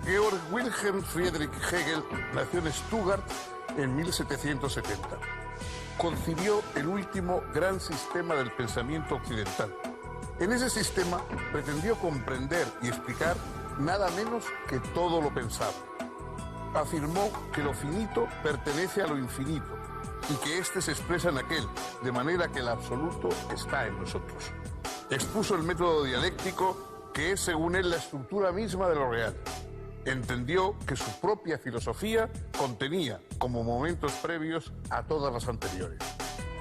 Georg Wilhelm Friedrich Hegel nació en Stuttgart en 1770. Concibió el último gran sistema del pensamiento occidental. En ese sistema pretendió comprender y explicar nada menos que todo lo pensado. Afirmó que lo finito pertenece a lo infinito y que éste se expresa en aquel, de manera que el absoluto está en nosotros. Expuso el método dialéctico, que es, según él, la estructura misma de lo real. Entendió que su propia filosofía contenía como momentos previos a todas las anteriores.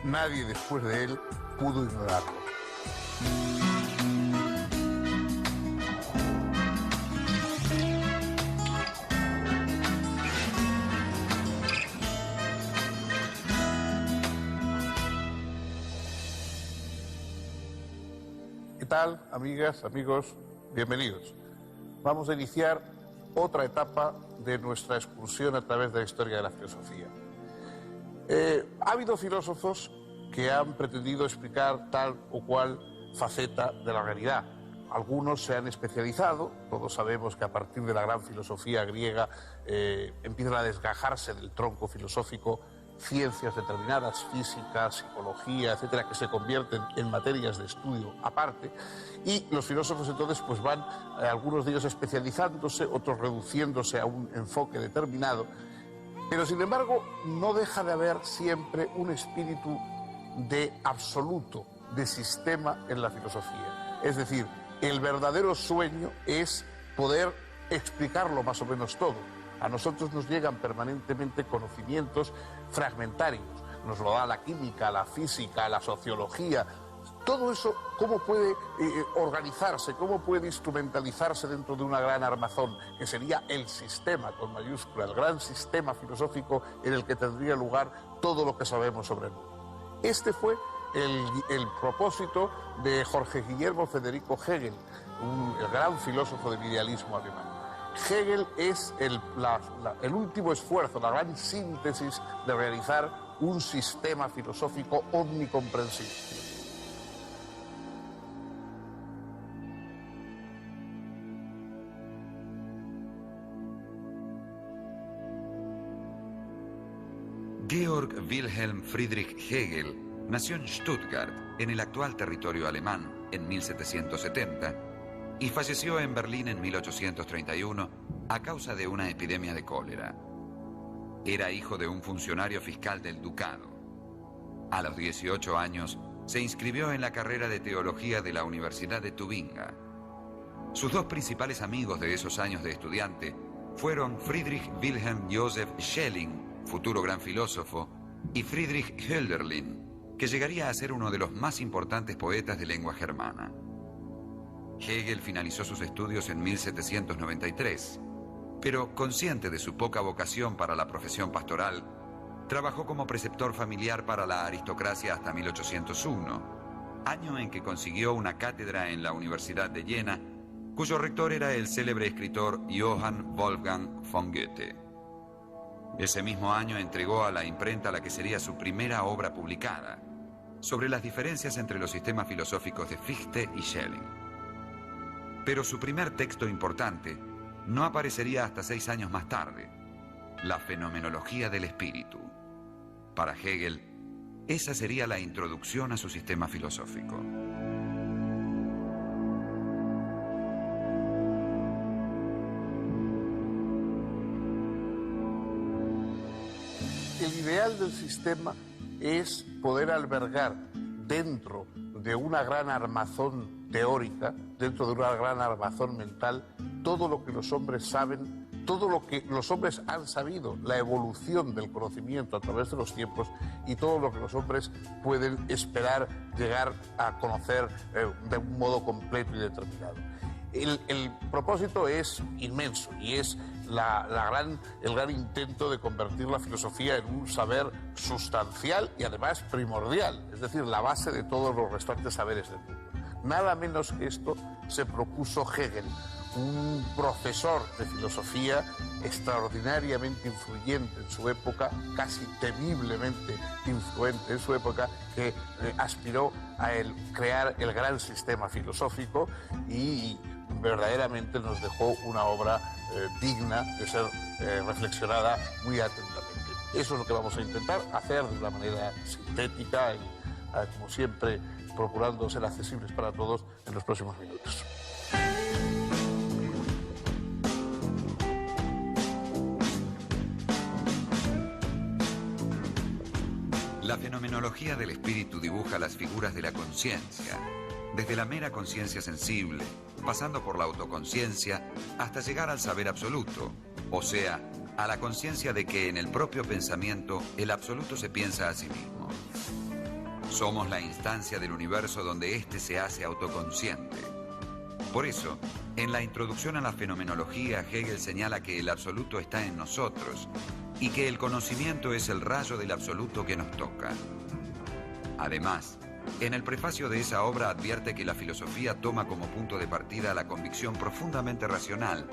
Nadie después de él pudo ignorarlo. ¿Qué tal, amigas, amigos? Bienvenidos. Vamos a iniciar otra etapa de nuestra excursión a través de la historia de la filosofía. Ha habido filósofos que han pretendido explicar tal o cual faceta de la realidad. Algunos se han especializado, todos sabemos que a partir de la gran filosofía griega empiezan a desgajarse del tronco filosófico ciencias determinadas, física, psicología, etcétera, que se convierten en materias de estudio aparte, y los filósofos entonces pues van, algunos de ellos especializándose, otros reduciéndose a un enfoque determinado, pero sin embargo no deja de haber siempre un espíritu de absoluto, de sistema en la filosofía. Es decir, el verdadero sueño es poder explicarlo más o menos todo. A nosotros nos llegan permanentemente conocimientos fragmentarios. Nos lo da la química, la física, la sociología. Todo eso, ¿cómo puede organizarse? ¿Cómo puede instrumentalizarse dentro de una gran armazón? Que sería el sistema, con mayúscula, el gran sistema filosófico en el que tendría lugar todo lo que sabemos sobre el mundo. Este fue el propósito de Jorge Guillermo Federico Hegel, el gran filósofo del idealismo alemán. Hegel es el último esfuerzo, la gran síntesis de realizar un sistema filosófico omnicomprensible. Georg Wilhelm Friedrich Hegel nació en Stuttgart, en el actual territorio alemán, en 1770, y falleció en Berlín en 1831 a causa de una epidemia de cólera. Era hijo de un funcionario fiscal del ducado. A los 18 años se inscribió en la carrera de teología de la Universidad de Tubinga. Sus dos principales amigos de esos años de estudiante fueron Friedrich Wilhelm Joseph Schelling, futuro gran filósofo, y Friedrich Hölderlin, que llegaría a ser uno de los más importantes poetas de lengua germana. Hegel finalizó sus estudios en 1793, pero consciente de su poca vocación para la profesión pastoral, trabajó como preceptor familiar para la aristocracia hasta 1801, año en que consiguió una cátedra en la Universidad de Jena, cuyo rector era el célebre escritor Johann Wolfgang von Goethe. Ese mismo año entregó a la imprenta la que sería su primera obra publicada, sobre las diferencias entre los sistemas filosóficos de Fichte y Schelling. Pero su primer texto importante no aparecería hasta 6 años más tarde, La fenomenología del espíritu. Para Hegel, esa sería la introducción a su sistema filosófico. El ideal del sistema es poder albergar dentro de una gran armazón teórica, dentro de una gran armazón mental, todo lo que los hombres saben, todo lo que los hombres han sabido, la evolución del conocimiento a través de los tiempos y todo lo que los hombres pueden esperar llegar a conocer de un modo completo y determinado. El propósito es inmenso y es el gran intento de convertir la filosofía en un saber sustancial y además primordial, es decir, la base de todos los restantes saberes del mundo. Nada menos que esto se propuso Hegel, un profesor de filosofía extraordinariamente influyente en su época, casi temiblemente influente en su época, que aspiró a crear el gran sistema filosófico y verdaderamente nos dejó una obra digna de ser reflexionada muy atentamente. Eso es lo que vamos a intentar hacer de una manera sintética y, como siempre, procurando ser accesibles para todos en los próximos minutos. La fenomenología del espíritu dibuja las figuras de la conciencia, desde la mera conciencia sensible, pasando por la autoconciencia, hasta llegar al saber absoluto, o sea, a la conciencia de que en el propio pensamiento el absoluto se piensa a sí mismo. Somos la instancia del universo donde éste se hace autoconsciente. Por eso, en la introducción a la fenomenología, Hegel señala que el absoluto está en nosotros y que el conocimiento es el rayo del absoluto que nos toca. Además, en el prefacio de esa obra advierte que la filosofía toma como punto de partida la convicción profundamente racional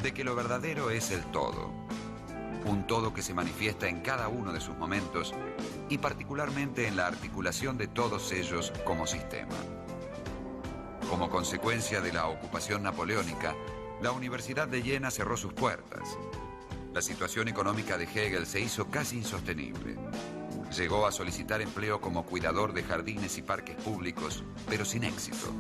de que lo verdadero es el todo. Un todo que se manifiesta en cada uno de sus momentos y particularmente en la articulación de todos ellos como sistema. Como consecuencia de la ocupación napoleónica, la Universidad de Jena cerró sus puertas. La situación económica de Hegel se hizo casi insostenible. Llegó a solicitar empleo como cuidador de jardines y parques públicos, pero sin éxito.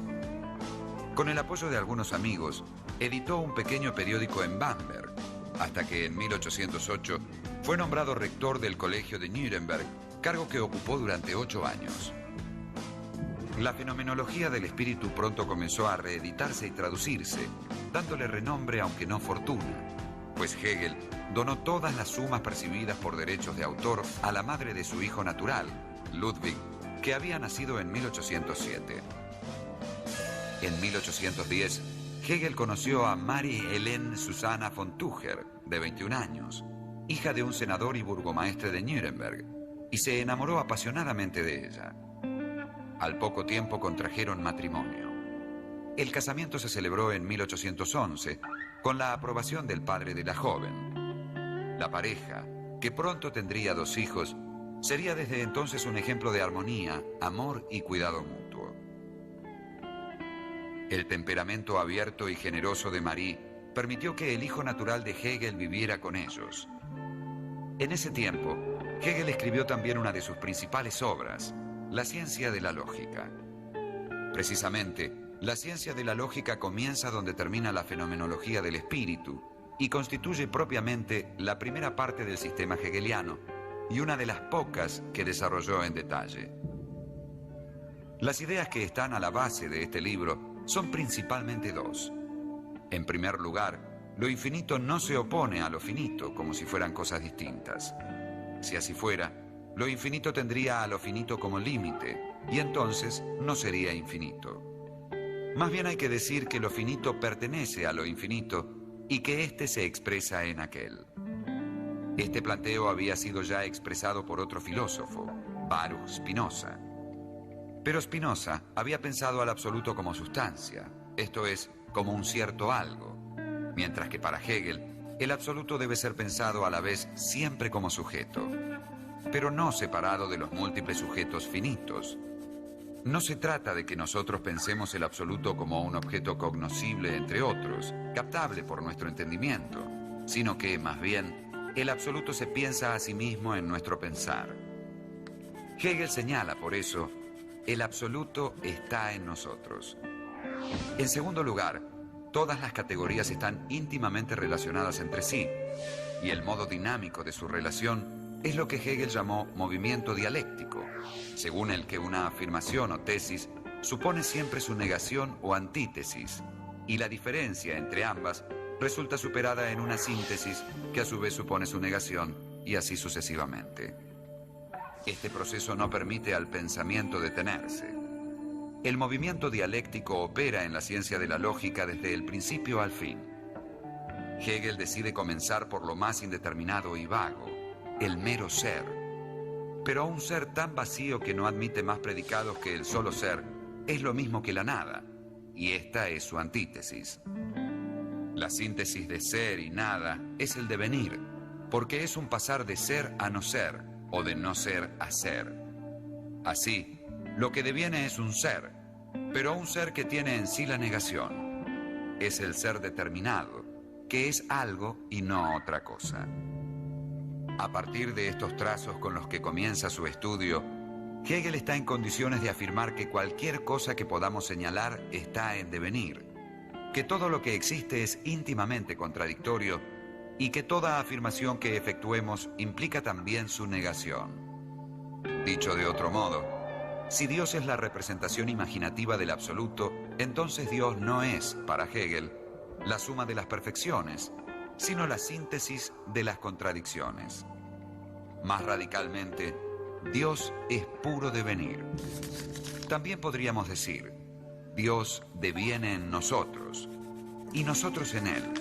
Con el apoyo de algunos amigos, editó un pequeño periódico en Bamberg, hasta que en 1808 fue nombrado rector del Colegio de Nuremberg, cargo que ocupó durante 8 años. La fenomenología del espíritu pronto comenzó a reeditarse y traducirse, dándole renombre aunque no fortuna, pues Hegel donó todas las sumas percibidas por derechos de autor a la madre de su hijo natural, Ludwig, que había nacido en 1807. En 1810, Hegel conoció a Marie-Helene Susanna von Tucher, de 21 años, hija de un senador y burgomaestre de Nuremberg, y se enamoró apasionadamente de ella. Al poco tiempo contrajeron matrimonio. El casamiento se celebró en 1811, con la aprobación del padre de la joven. La pareja, que pronto tendría 2 hijos, sería desde entonces un ejemplo de armonía, amor y cuidado mutuo. El temperamento abierto y generoso de Marie permitió que el hijo natural de Hegel viviera con ellos. En ese tiempo, Hegel escribió también una de sus principales obras, La ciencia de la lógica. Precisamente, la ciencia de la lógica comienza donde termina la fenomenología del espíritu y constituye propiamente la primera parte del sistema hegeliano y una de las pocas que desarrolló en detalle. Las ideas que están a la base de este libro son principalmente 2. En primer lugar, lo infinito no se opone a lo finito como si fueran cosas distintas. Si así fuera, lo infinito tendría a lo finito como límite y entonces no sería infinito. Más bien hay que decir que lo finito pertenece a lo infinito y que éste se expresa en aquel. Este planteo había sido ya expresado por otro filósofo, Baruch Spinoza. Pero Spinoza había pensado al absoluto como sustancia, esto es, como un cierto algo, mientras que para Hegel, el absoluto debe ser pensado a la vez siempre como sujeto, pero no separado de los múltiples sujetos finitos. No se trata de que nosotros pensemos el absoluto como un objeto cognoscible entre otros, captable por nuestro entendimiento, sino que, más bien, el absoluto se piensa a sí mismo en nuestro pensar. Hegel señala, por eso, el absoluto está en nosotros. En segundo lugar, todas las categorías están íntimamente relacionadas entre sí, y el modo dinámico de su relación es lo que Hegel llamó movimiento dialéctico, según el que una afirmación o tesis supone siempre su negación o antítesis, y la diferencia entre ambas resulta superada en una síntesis que a su vez supone su negación, y así sucesivamente. Este proceso no permite al pensamiento detenerse. El movimiento dialéctico opera en la ciencia de la lógica desde el principio al fin. Hegel decide comenzar por lo más indeterminado y vago, el mero ser. Pero un ser tan vacío que no admite más predicados que el solo ser es lo mismo que la nada, y esta es su antítesis. La síntesis de ser y nada es el devenir, porque es un pasar de ser a no ser, o de no ser a ser. Así, lo que deviene es un ser, pero un ser que tiene en sí la negación. Es el ser determinado, que es algo y no otra cosa. A partir de estos trazos con los que comienza su estudio, Hegel está en condiciones de afirmar que cualquier cosa que podamos señalar está en devenir, que todo lo que existe es íntimamente contradictorio y que toda afirmación que efectuemos implica también su negación. Dicho de otro modo, si Dios es la representación imaginativa del absoluto, entonces Dios no es, para Hegel, la suma de las perfecciones, sino la síntesis de las contradicciones. Más radicalmente, Dios es puro devenir. También podríamos decir, Dios deviene en nosotros y nosotros en Él.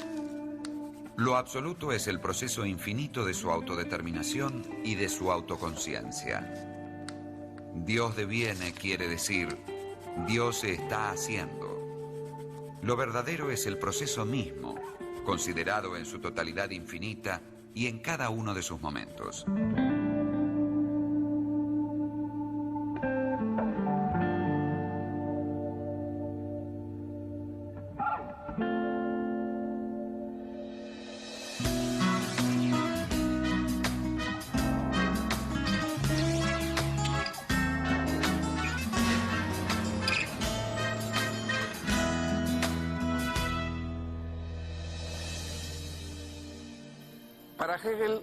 Lo absoluto es el proceso infinito de su autodeterminación y de su autoconciencia. Dios deviene quiere decir, Dios se está haciendo. Lo verdadero es el proceso mismo, considerado en su totalidad infinita y en cada uno de sus momentos. Para Hegel,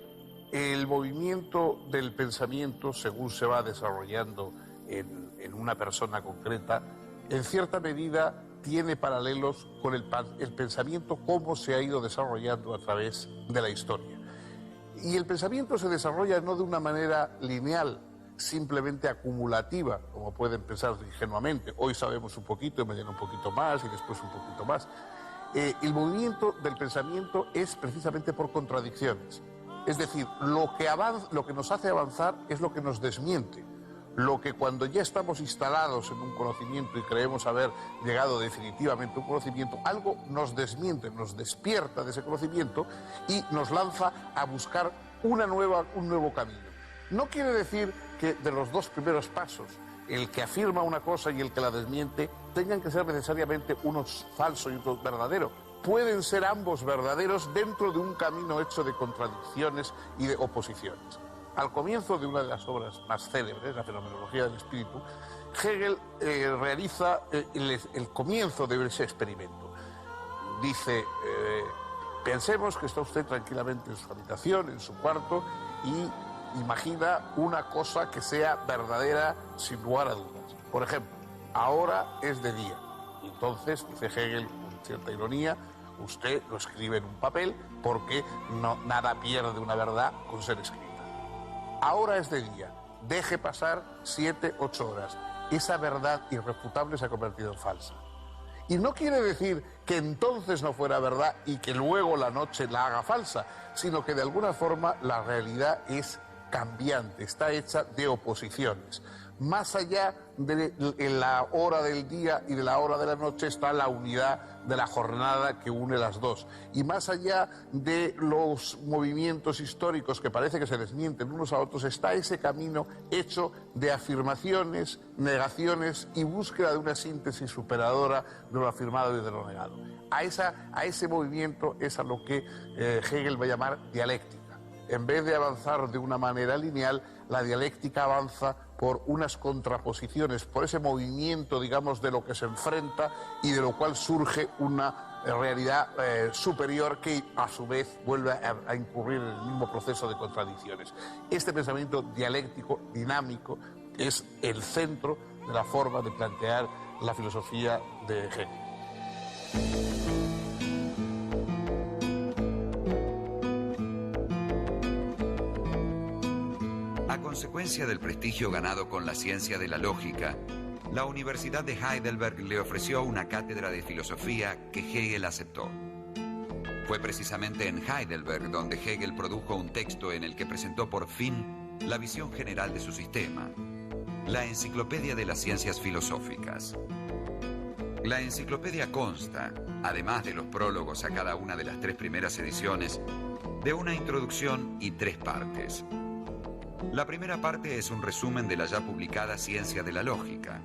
el movimiento del pensamiento, según se va desarrollando en una persona concreta, en cierta medida tiene paralelos con el pensamiento como se ha ido desarrollando a través de la historia. Y el pensamiento se desarrolla no de una manera lineal, simplemente acumulativa, como pueden pensar ingenuamente. Hoy sabemos un poquito y mañana un poquito más y después un poquito más. El movimiento del pensamiento es precisamente por contradicciones. Es decir, lo que nos hace avanzar es lo que nos desmiente. Lo que cuando ya estamos instalados en un conocimiento y creemos haber llegado definitivamente a un conocimiento, algo nos desmiente, nos despierta de ese conocimiento y nos lanza a buscar un nuevo camino. No quiere decir que de los dos primeros pasos, el que afirma una cosa y el que la desmiente, tengan que ser necesariamente uno falso y otro verdadero. Pueden ser ambos verdaderos dentro de un camino hecho de contradicciones y de oposiciones. Al comienzo de una de las obras más célebres, la Fenomenología del Espíritu, Hegel realiza el comienzo de ese experimento. Dice, pensemos que está usted tranquilamente en su habitación, en su cuarto, y imagina una cosa que sea verdadera sin lugar a dudas. Por ejemplo, ahora es de día. Y entonces, dice Hegel con cierta ironía, usted lo escribe en un papel porque nada pierde una verdad con ser escrita. Ahora es de día. Deje pasar 7, 8 horas. Esa verdad irrefutable se ha convertido en falsa. Y no quiere decir que entonces no fuera verdad y que luego la noche la haga falsa, sino que de alguna forma la realidad es cambiante, está hecha de oposiciones. Más allá de la hora del día y de la hora de la noche está la unidad de la jornada que une las dos. Y más allá de los movimientos históricos que parece que se desmienten unos a otros, está ese camino hecho de afirmaciones, negaciones y búsqueda de una síntesis superadora de lo afirmado y de lo negado. A ese movimiento es a lo que Hegel va a llamar dialéctica. En vez de avanzar de una manera lineal, la dialéctica avanza por unas contraposiciones, por ese movimiento, digamos, de lo que se enfrenta y de lo cual surge una realidad superior que a su vez vuelve a incurrir en el mismo proceso de contradicciones. Este pensamiento dialéctico, dinámico, es el centro de la forma de plantear la filosofía de Hegel. A consecuencia del prestigio ganado con la ciencia de la lógica, la Universidad de Heidelberg le ofreció una cátedra de filosofía que Hegel aceptó. Fue precisamente en Heidelberg donde Hegel produjo un texto en el que presentó por fin la visión general de su sistema, la Enciclopedia de las Ciencias Filosóficas. La enciclopedia consta, además de los prólogos a cada una de las 3 primeras ediciones, de una introducción y 3 partes. La primera parte es un resumen de la ya publicada Ciencia de la Lógica.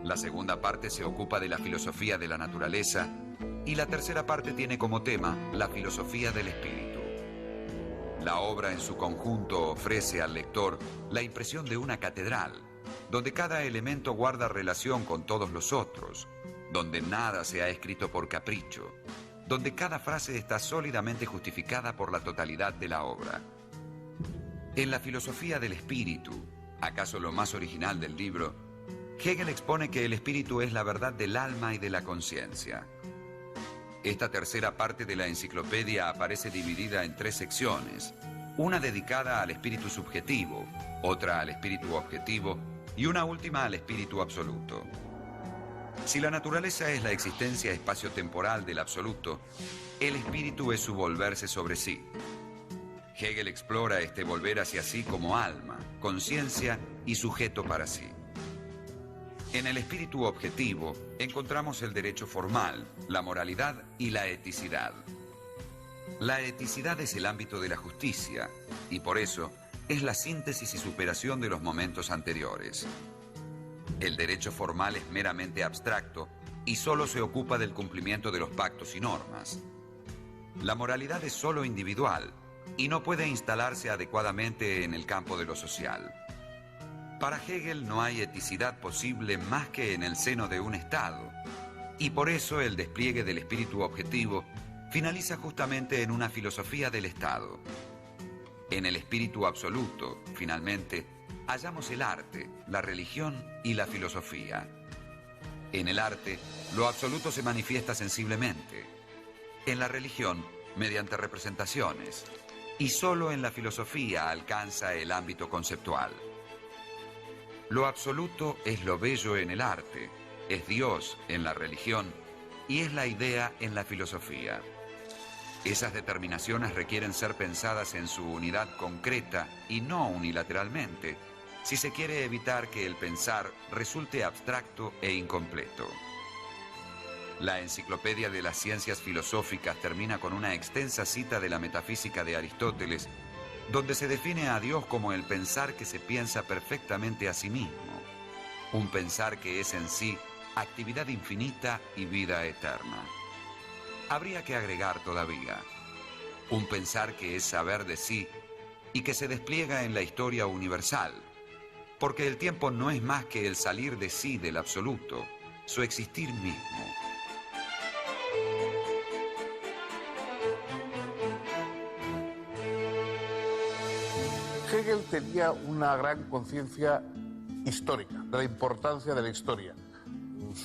La segunda parte se ocupa de la filosofía de la naturaleza Y la tercera parte tiene como tema la filosofía del espíritu. La obra en su conjunto ofrece al lector la impresión de una catedral, donde cada elemento guarda relación con todos los otros, donde nada se ha escrito por capricho, donde cada frase está sólidamente justificada por la totalidad de la obra. En la filosofía del espíritu, acaso lo más original del libro, Hegel expone que el espíritu es la verdad del alma y de la conciencia. Esta tercera parte de la enciclopedia aparece dividida en 3 secciones, una dedicada al espíritu subjetivo, otra al espíritu objetivo y una última al espíritu absoluto. Si la naturaleza es la existencia espaciotemporal del absoluto, el espíritu es su volverse sobre sí. Hegel explora este volver hacia sí como alma, conciencia y sujeto para sí. En el espíritu objetivo encontramos el derecho formal, la moralidad y la eticidad. La eticidad es el ámbito de la justicia y por eso es la síntesis y superación de los momentos anteriores. El derecho formal es meramente abstracto y solo se ocupa del cumplimiento de los pactos y normas. La moralidad es solo individual y no puede instalarse adecuadamente en el campo de lo social. Para Hegel no hay eticidad posible más que en el seno de un Estado, y por eso el despliegue del espíritu objetivo finaliza justamente en una filosofía del Estado. En el espíritu absoluto, finalmente, hallamos el arte, la religión y la filosofía. En el arte, lo absoluto se manifiesta sensiblemente. En la religión, mediante representaciones. Y solo en la filosofía alcanza el ámbito conceptual. Lo absoluto es lo bello en el arte, es Dios en la religión y es la idea en la filosofía. Esas determinaciones requieren ser pensadas en su unidad concreta y no unilateralmente, si se quiere evitar que el pensar resulte abstracto e incompleto. La Enciclopedia de las Ciencias Filosóficas termina con una extensa cita de la Metafísica de Aristóteles, donde se define a Dios como el pensar que se piensa perfectamente a sí mismo, un pensar que es en sí actividad infinita y vida eterna. Habría que agregar todavía, un pensar que es saber de sí y que se despliega en la historia universal, porque el tiempo no es más que el salir de sí del absoluto, su existir mismo. Hegel tenía una gran conciencia histórica, de la importancia de la historia.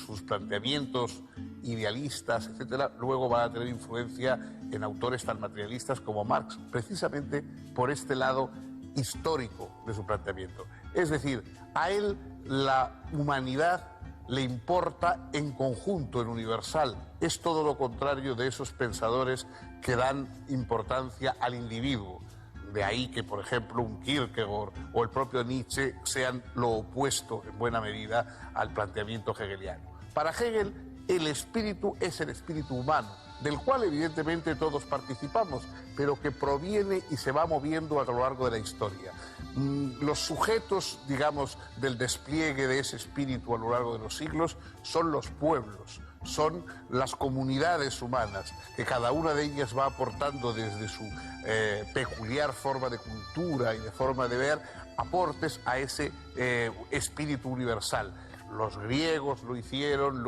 Sus planteamientos idealistas, etcétera, luego van a tener influencia en autores tan materialistas como Marx, precisamente por este lado histórico de su planteamiento. Es decir, a él la humanidad le importa en conjunto, en universal. Es todo lo contrario de esos pensadores que dan importancia al individuo. De ahí que, por ejemplo, un Kierkegaard o el propio Nietzsche sean lo opuesto, en buena medida, al planteamiento hegeliano. Para Hegel, el espíritu es el espíritu humano, del cual evidentemente todos participamos, pero que proviene y se va moviendo a lo largo de la historia. Los sujetos, digamos, del despliegue de ese espíritu a lo largo de los siglos son los pueblos, son las comunidades humanas, que cada una de ellas va aportando desde su peculiar forma de cultura y de forma de ver aportes a ese espíritu universal. Los griegos lo hicieron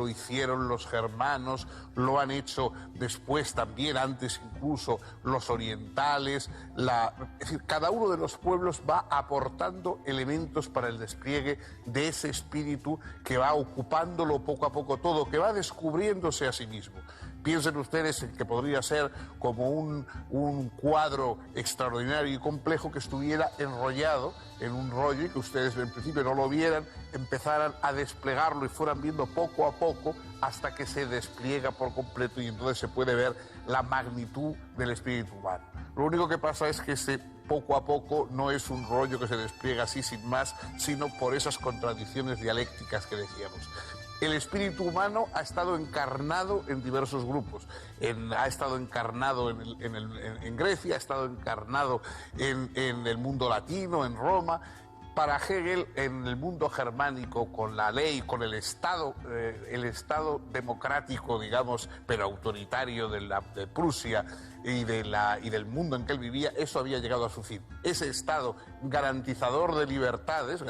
los germanos, lo han hecho después también, antes incluso los orientales. Es decir, cada uno de los pueblos va aportando elementos para el despliegue de ese espíritu que va ocupándolo poco a poco todo, que va descubriéndose a sí mismo. Piensen ustedes en que podría ser como un cuadro extraordinario y complejo que estuviera enrollado en un rollo y que ustedes en principio no lo vieran, empezaran a desplegarlo y fueran viendo poco a poco hasta que se despliega por completo y entonces se puede ver la magnitud del espíritu humano. Lo único que pasa es que ese poco a poco no es un rollo que se despliega así sin más, sino por esas contradicciones dialécticas que decíamos. El espíritu humano ha estado encarnado en diversos grupos. Ha estado encarnado en Grecia, ha estado encarnado en el mundo latino, en Roma. Para Hegel, en el mundo germánico, con la ley, con el Estado democrático, digamos, pero autoritario de Prusia y del mundo en que él vivía, eso había llegado a su fin. Ese Estado garantizador de libertades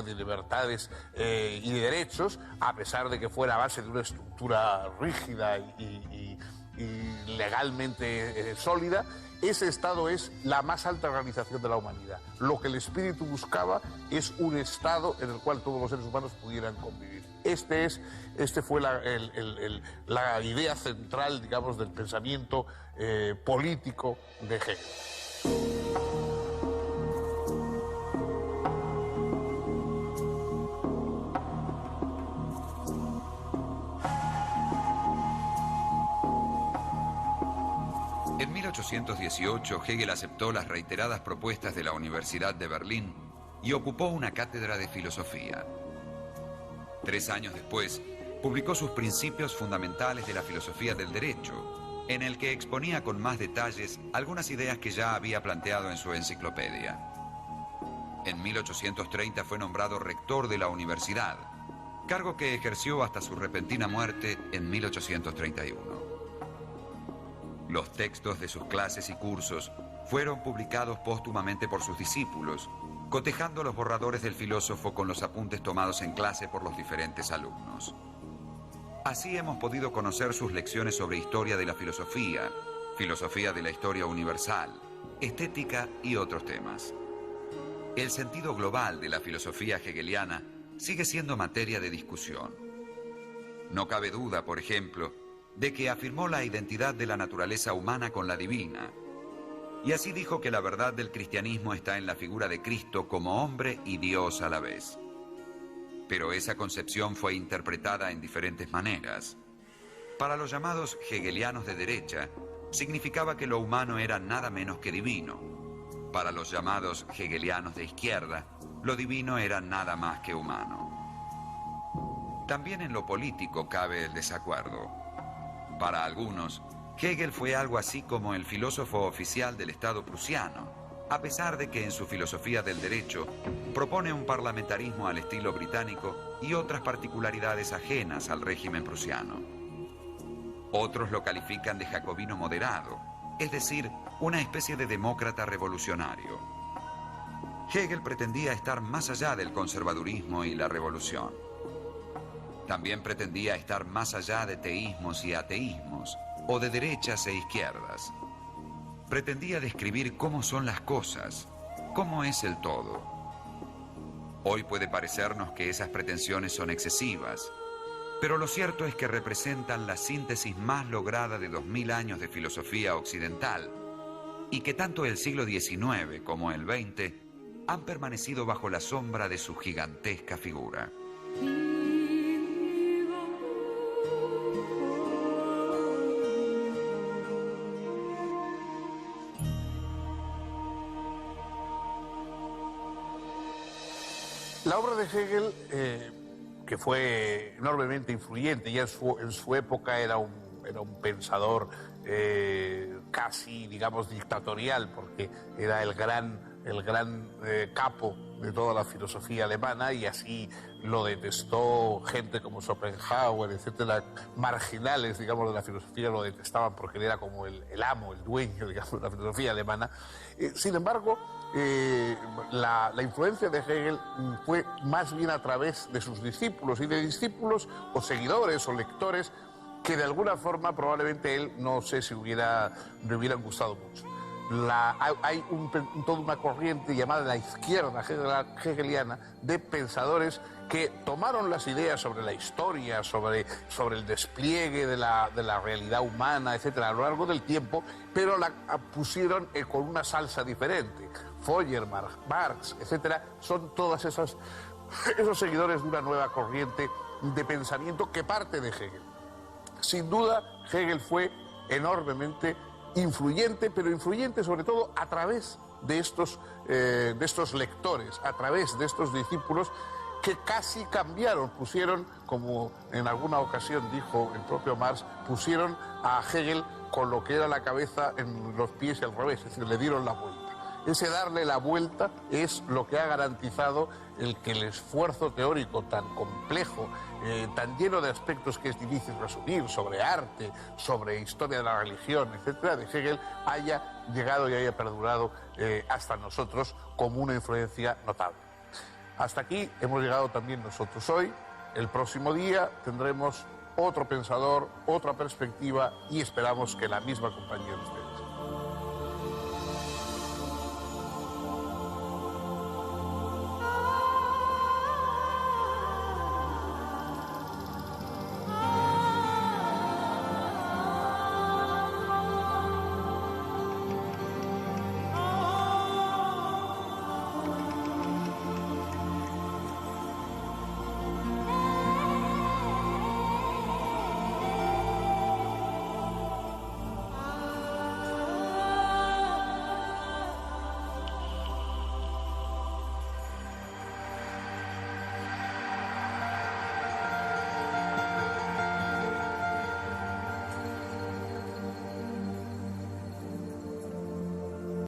y de derechos, a pesar de que fuera a base de una estructura rígida y legalmente sólida, ese Estado es la más alta organización de la humanidad. Lo que el espíritu buscaba es un Estado en el cual todos los seres humanos pudieran convivir. Este fue la idea central, digamos, del pensamiento político de Hegel. En 1818, Hegel aceptó las reiteradas propuestas de la Universidad de Berlín y ocupó una cátedra de filosofía. 3 años después, publicó sus Principios Fundamentales de la Filosofía del Derecho, en el que exponía con más detalles algunas ideas que ya había planteado en su enciclopedia. En 1830 fue nombrado rector de la universidad, cargo que ejerció hasta su repentina muerte en 1831. Los textos de sus clases y cursos fueron publicados póstumamente por sus discípulos, cotejando los borradores del filósofo con los apuntes tomados en clase por los diferentes alumnos. Así hemos podido conocer sus lecciones sobre historia de la filosofía, filosofía de la historia universal, estética y otros temas. El sentido global de la filosofía hegeliana sigue siendo materia de discusión. No cabe duda, por ejemplo, de que afirmó la identidad de la naturaleza humana con la divina, y así dijo que la verdad del cristianismo está en la figura de Cristo como hombre y Dios a la vez. Pero esa concepción fue interpretada en diferentes maneras. Para los llamados hegelianos de derecha, significaba que lo humano era nada menos que divino. Para los llamados hegelianos de izquierda, lo divino era nada más que humano. También en lo político cabe el desacuerdo. Para algunos, Hegel fue algo así como el filósofo oficial del Estado prusiano, a pesar de que en su filosofía del derecho propone un parlamentarismo al estilo británico y otras particularidades ajenas al régimen prusiano. Otros lo califican de jacobino moderado, es decir, una especie de demócrata revolucionario. Hegel pretendía estar más allá del conservadurismo y la revolución. También pretendía estar más allá de teísmos y ateísmos, o de derechas e izquierdas. Pretendía describir cómo son las cosas, cómo es el todo. Hoy puede parecernos que esas pretensiones son excesivas, pero lo cierto es que representan la síntesis más lograda de 2000 años de filosofía occidental, y que tanto el siglo XIX como el XX han permanecido bajo la sombra de su gigantesca figura. La obra de Hegel, que fue enormemente influyente, ya en su época era un pensador casi, digamos, dictatorial, porque era el gran capo de toda la filosofía alemana, y así lo detestó gente como Schopenhauer, etcétera, marginales, digamos, de la filosofía lo detestaban porque él era como el amo, el dueño, digamos, de la filosofía alemana. Sin embargo, la influencia de Hegel fue más bien a través de sus discípulos, y de discípulos o seguidores o lectores que de alguna forma probablemente él, no sé si le hubieran gustado mucho. Hay toda una corriente llamada la izquierda hegeliana de pensadores que tomaron las ideas sobre la historia, sobre el despliegue de la realidad humana, etcétera, a lo largo del tiempo, pero la pusieron con una salsa diferente. Feuerbach, Marx, etcétera, son todos esos seguidores de una nueva corriente de pensamiento que parte de Hegel. Sin duda, Hegel fue enormemente influyente, pero influyente sobre todo a través de estos lectores, a través de estos discípulos que casi cambiaron, pusieron, como en alguna ocasión dijo el propio Marx, pusieron a Hegel con lo que era la cabeza en los pies y al revés, es decir, le dieron la vuelta. Ese darle la vuelta es lo que ha garantizado el que el esfuerzo teórico tan complejo, tan lleno de aspectos que es difícil resumir, sobre arte, sobre historia de la religión, etcétera, de Hegel, haya llegado y haya perdurado hasta nosotros como una influencia notable. Hasta aquí hemos llegado también nosotros hoy. El próximo día tendremos otro pensador, otra perspectiva y esperamos que la misma compañía de ustedes.